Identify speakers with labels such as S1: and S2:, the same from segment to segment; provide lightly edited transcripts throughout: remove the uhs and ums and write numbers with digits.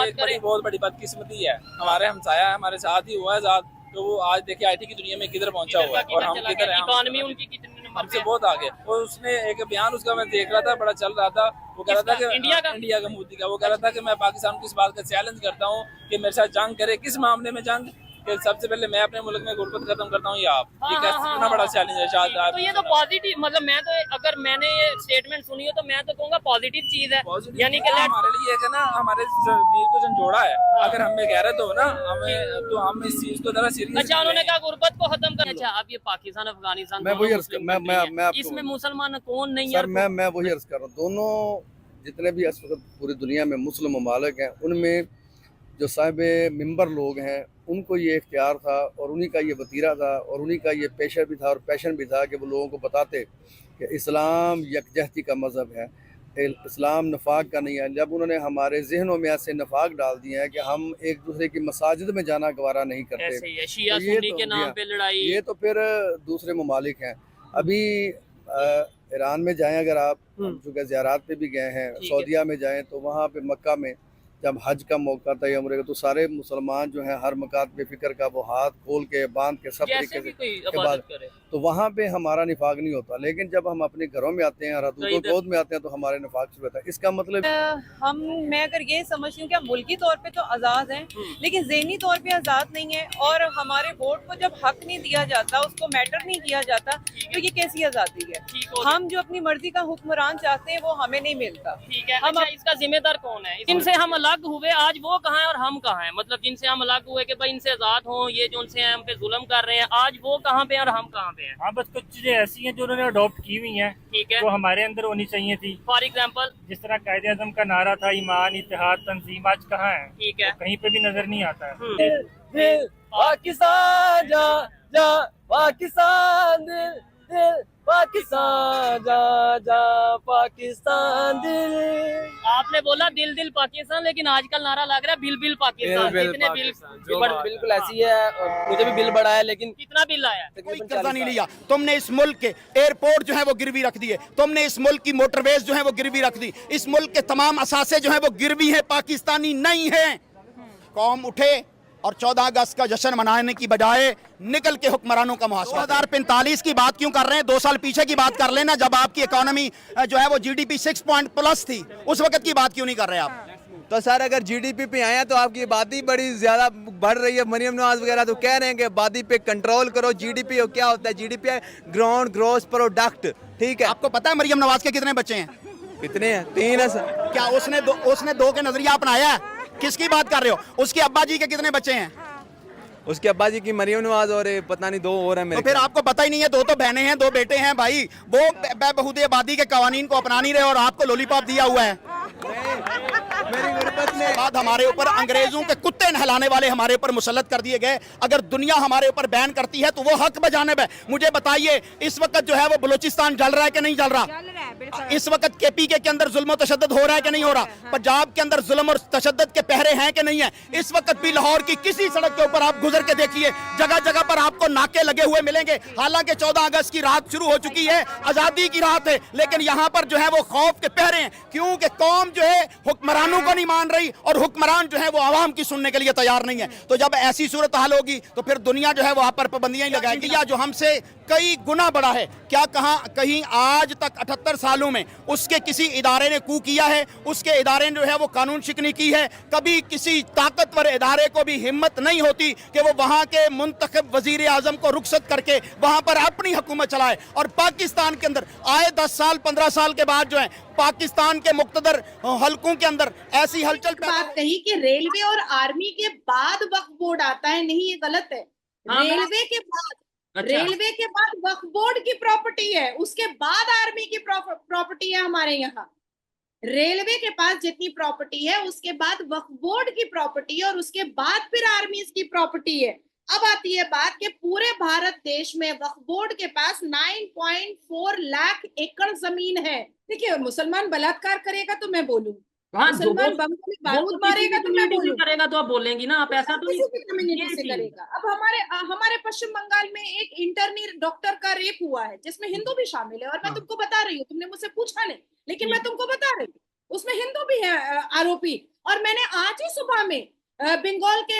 S1: बात करें,
S2: बहुत बड़ी बदकिस्मती है। हमारे हमसाया है, हमारे साथ ही हुआ है साथ, तो वो आज देखिए आईटी की दुनिया में किधर पहुंचा हुआ है और हम किधर हैं।
S1: इकोनॉमी उनकी कितने नंबर
S2: हमसे
S1: पे?
S2: बहुत आगे। और उसने एक बयान उसका मैं देख रहा था, बड़ा चल रहा था, वो कह रहा था कि इंडिया का मोदी का, वो कह रहा था कि मैं पाकिस्तान को इस बात का चैलेंज करता हूँ कि मेरे साथ जंग करे। किस मामले में जंग? कि सबसे पहले मैं अपने मुल्क में गुर्बत खत्म करता हूँ या आप। ये कितना बड़ा चैलेंज है शायद।
S1: तो ये तो पॉजिटिव, मतलब मैं तो, अगर मैंने ये स्टेटमेंट सुनी हो तो मैं तो कहूँगा पॉजिटिव चीज है, यानी कि
S2: हमारे लिए है ना, हमारे वीर को झंझोड़ा है। अगर हमें गैरत हो ना हमें, तो हम इस चीज को जरा सीरियस।
S1: अच्छा, उन्होंने कहा गुर्बत को खत्म कर। अच्छा, अब ये पाकिस्तान अफगानिस्तान मैं इसमें मुसलमान कौन नहीं है?
S3: मैं वही अर्ज कर रहा हूँ, दोनों जितने भी इस वक्त पूरी दुनिया में मुस्लिम ममालिक हैं, उनमें जो साहिब मिंबर लोग हैं, उनको ये इख्तियार था और उन्हीं का ये वतीरा था और उन्हीं का ये पेशा भी था और पैशन भी था कि वो लोगों को बताते कि इस्लाम यकजहती का मज़हब है, इस्लाम नफाक का नहीं है। जब उन्होंने हमारे जहनों में ऐसे नफाक डाल दिए हैं कि हम एक दूसरे की मसाजिद में जाना गवारा नहीं करते,
S1: ऐसे ही है, शिया सुन्नी के नाम पे लड़ाई।
S3: ये तो फिर दूसरे ममालिक हैं। अभी ईरान में जाएं अगर आप, चूँकि ज़ियारत पे भी गए हैं, सऊदीया में जाएं तो वहाँ पे मक्का में जब हज का मौका था या उम्र का, तो सारे मुसलमान जो हैं हर मकात बेफिक्र का वो हाथ खोल के बांध के सब तरीके से के बाद, तो वहाँ पे हमारा निफाक नहीं होता। लेकिन जब हम अपने घरों में आते हैं, हदूदों गोद में आते हैं, तो हमारे निफाक शुरू होता है। इसका मतलब
S4: मैं अगर ये समझती हूँ कि हम मुल्की तौर पे तो आज़ाद हैं, लेकिन ज़हनी तौर पे आज़ाद नहीं है। और हमारे वोट को जब हक नहीं दिया जाता, उसको मैटर नहीं किया जाता, तो ये कैसी आज़ादी है? हम जो अपनी मर्जी का हुक्मरान चाहते हैं वो हमें नहीं मिलता।
S1: ठीक है, हम इसका जिम्मेदार कौन है? इनसे हम अलग हुए, आज वो कहाँ है और हम कहाँ हैं? मतलब जिनसे हम अलग हुए कि भाई इनसे आजाद हों, ये जो उनसे हम पे जुल्म कर रहे हैं, आज वो कहाँ पे और हम कहाँ पे हैं?
S5: हाँ, बस कुछ चीजें ऐसी हैं जो उन्होंने अडॉप्ट की हुई हैं,
S1: ठीक है,
S5: वो हमारे अंदर होनी चाहिए थी।
S1: फॉर एग्जाम्पल
S5: जिस तरह कायदे आज़म का नारा था, ईमान इत्तेहाद तंजीम, आज कहाँ है?
S1: ठीक है,
S5: कहीं पे भी नजर नहीं आता है।
S6: पाकिस्तान जा जा, पाकिस्तान दिल दिल, पाकिस्तान जा जा, पाकिस्तान दिल।
S1: आपने बोला दिल दिल पाकिस्तान, लेकिन आजकल नारा लग रहा है बिल बिल पाकिस्तान। कितने बिल?
S6: बिल्कुल ऐसी है, मुझे भी बिल बढ़ा है, लेकिन
S1: कितना बिल आया?
S7: कोई कर्जा नहीं लिया। तुमने इस मुल्क के एयरपोर्ट जो है वो गिरवी रख दिए, तुमने इस मुल्क की मोटरवेज जो है वो गिरवी रख दी, इस मुल्क के तमाम असासे जो है वो गिरवी है, पाकिस्तानी नहीं है। कौम उठे और 14 अगस्त का जश्न मनाने की बजाय निकल के हुक्मरानों का मुहासबा। 2045 की बात क्यों कर रहे हैं? 2 साल पीछे की बात कर लेना, जब आपकी इकोनॉमी जो है वो जीडीपी 6+ थी, उस वक्त की बात क्यों नहीं कर रहे आप?
S6: तो सर अगर जीडीपी पे आए हैं तो आपकी आबादी बड़ी ज्यादा बढ़ रही है। मरियम नवाज वगैरह तो कह रहे हैं कि आबादी पे कंट्रोल करो। जीडीपी क्या होता है? जीडीपी है ग्राउंड ग्रोस प्रोडक्ट, ठीक है।
S7: आपको पता है मरियम नवाज के कितने बच्चे हैं?
S6: कितने हैं? 3 है सर।
S7: क्या उसने 2 के नजरिया अपनाया है? किसकी बात कर रहे हो? उसके अब्बा जी के कितने बच्चे हैं?
S6: उसके अब्बा जी की मरियम नवाज और पता नहीं 2 और हैं मेरे।
S7: तो फिर आपको पता ही नहीं है? 2 तो बहनें हैं, 2 बेटे हैं भाई। वो बेबहुदे आबादी के कवानीन को अपना नहीं रहे और आपको लॉलीपॉप दिया हुआ है।
S6: मेरी गुर्बत ने
S7: बाद हमारे ऊपर अंग्रेजों के कुत्ते नहलाने वाले हमारे ऊपर मुसल्लत कर दिए गए। अगर दुनिया हमारे ऊपर बैन करती है तो वो हक बजानिब है। मुझे बताइए, इस वक्त जो है वो बलूचिस्तान जल रहा है कि नहीं जल रहा? इस वक्त केपीके के अंदर जुल्म और तशद्दुद हो रहा है कि नहीं हो रहा? पंजाब के अंदर जुल्म और तशद्दुद के पहरे हैं कि नहीं है? इस वक्त भी लाहौर की किसी सड़क के ऊपर आप गुजर के देखिए, जगह जगह पर आपको नाके लगे हुए मिलेंगे। हालांकि 14 अगस्त की रात शुरू हो चुकी है, आजादी की रात है, लेकिन यहाँ पर जो है वो खौफ के पहरे हैं, क्योंकि कौम जो है हुक्मरानों को नहीं मान रही और हुक्मरान जो है वो आवाम की सुनने के लिए तैयार नहीं है। तो जब ऐसी सूरत हाल होगी तो फिर दुनिया जो है वहां पर पाबंदियां ही लगाएगी। या जो हमसे कई गुना बड़ा है, क्या कहीं आज तक 78 सालों में उसके किसी इदारे ने कू किया है? उसके इदारे ने जो है वो कानून शिकनी की है? कभी किसी ताकतवर इदारे को भी हिम्मत नहीं होती कि वो वहां के मुंतखब वजीर आजम को रुखसत करके वहां पर अपनी हुकूमत चलाए। और पाकिस्तान के अंदर आए 10 साल 15 साल के बाद जो है पाकिस्तान के मुख्तदर हलकों के अंदर ऐसी हलचल
S8: बात कही कि रेलवे और आर्मी के बाद वक्फ बोर्ड आता है, नहीं, ये गलत है। रेलवे के बाद रेलवे के बाद वक्फ बोर्ड की प्रॉपर्टी है, उसके बाद आर्मी की प्रॉपर्टी है। हमारे यहाँ रेलवे के पास जितनी प्रॉपर्टी है उसके बाद वक्फ बोर्ड की प्रॉपर्टी है और उसके बाद फिर आर्मी की प्रॉपर्टी है। अब आती है बात कि पूरे भारत देश में वक्फ बोर्ड के पास 9.4 लाख एकड़ जमीन है। देखिए, मुसलमान बलात्कार करेगा तो मैं बोलूँ, मुसलमान बम में बारूद मारेगा तो मैं बोलूँ,
S1: करेगा तो आप बोलेंगी ना, आप ऐसा तो
S8: किसी कम्युनिटी से करेगा। अब हमारे पश्चिम बंगाल में एक इंटर्नी डॉक्टर का रेप हुआ है जिसमें हिंदू भी शामिल है, और मैं तुमको बता रही हूँ, तुमने मुझसे पूछा नहीं लेकिन मैं तुमको बता रही हूँ, उसमें हिंदू भी है आरोपी। और मैंने आज ही सुबह में बंगाल के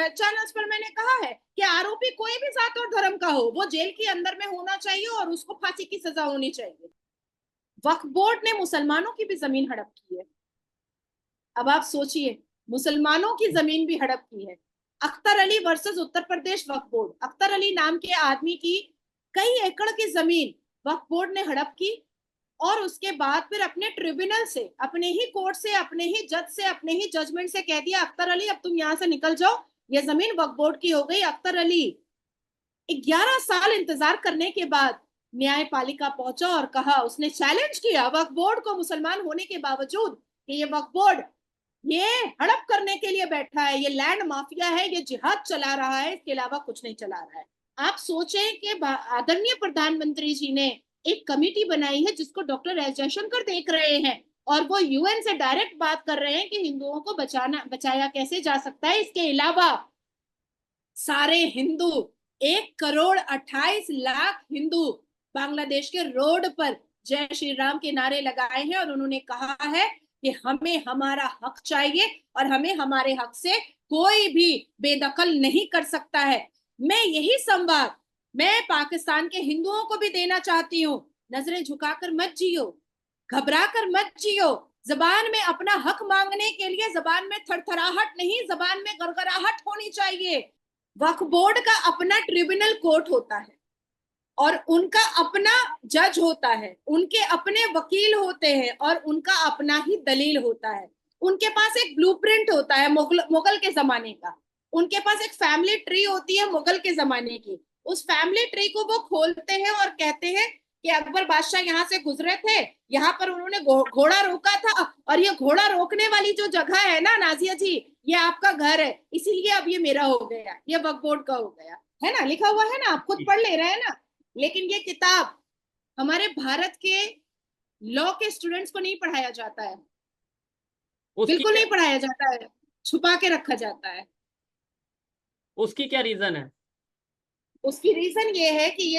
S8: चैनल्स पर मैंने कहा है कि आरोपी कोई भी जात और धर्म का हो, वो जेल के अंदर में होना चाहिए और उसको फांसी की सजा होनी चाहिए। वक्फ बोर्ड ने मुसलमानों की भी जमीन हड़प की है। अब आप सोचिए, मुसलमानों की जमीन भी हड़प की है। अख्तर अली वर्सेस उत्तर प्रदेश वक्फ बोर्ड, अख्तर अली नाम के आदमी की कई एकड़ की जमीन वक्फ बोर्ड ने हड़प की और उसके बाद फिर अपने ट्रिब्यूनल से, अपने ही कोर्ट से, अपने ही जज से, अपने ही जजमेंट से कह दिया अख्तर अली अब तुम यहां से निकल जाओ, ये जमीन वक्फ बोर्ड की हो गई। अख्तर अली 11 साल इंतजार करने के बाद न्यायपालिका पहुंचा और कहा, उसने चैलेंज किया वक्फ बोर्ड को मुसलमान होने के बावजूद कि ये वक्फ बोर्ड ये हड़प करने के लिए बैठा है, ये लैंड माफिया है, ये जिहाद चला रहा है, इसके अलावा कुछ नहीं चला रहा है। आप सोचें कि आदरणीय प्रधानमंत्री जी ने एक कमेटी बनाई है जिसको डॉक्टर एस जयशंकर देख रहे हैं और वो यूएन से डायरेक्ट बात कर रहे हैं कि हिंदुओं को बचाया कैसे जा सकता है। इसके अलावा सारे हिंदू 1,28,00,000 हिंदू बांग्लादेश के रोड पर जय श्री राम के नारे लगाए हैं और उन्होंने कहा है कि हमें हमारा हक चाहिए और हमें हमारे हक से कोई भी बेदखल नहीं कर सकता है। मैं यही संवाद मैं पाकिस्तान के हिंदुओं को भी देना चाहती हूँ। नजरें झुकाकर मत जियो, घबराकर मत जियो। जबान में अपना हक मांगने के लिए जबान में थरथराहट नहीं, जबान में गड़गड़ाहट होनी चाहिए। वक्फ बोर्ड का अपना ट्रिब्यूनल कोर्ट होता है और उनका अपना जज होता है, उनके अपने वकील होते हैं और उनका अपना ही दलील होता है। उनके पास एक ब्लूप्रिंट होता है मुगल के जमाने का, उनके पास एक फैमिली ट्री होती है मुगल के जमाने की। उस फैमिली ट्री को वो खोलते हैं और कहते हैं कि अकबर बादशाह यहाँ से गुजरे थे, यहाँ पर उन्होंने घोड़ा रोका था और ये घोड़ा रोकने वाली जो जगह है ना नाजिया जी, ये आपका घर है, इसीलिए अब ये मेरा हो गया, ये वक्फ बोर्ड का हो गया, है ना, लिखा हुआ है ना, आप खुद पढ़ ले रहे हैं ना। लेकिन ये किताब हमारे भारत के लॉ के स्टूडेंट्स को नहीं पढ़ाया जाता है, बिल्कुल नहीं पढ़ाया जाता है, छुपा के रखा जाता है।
S1: उसकी क्या रीजन है?
S8: उसकी रीजन ये है कि ये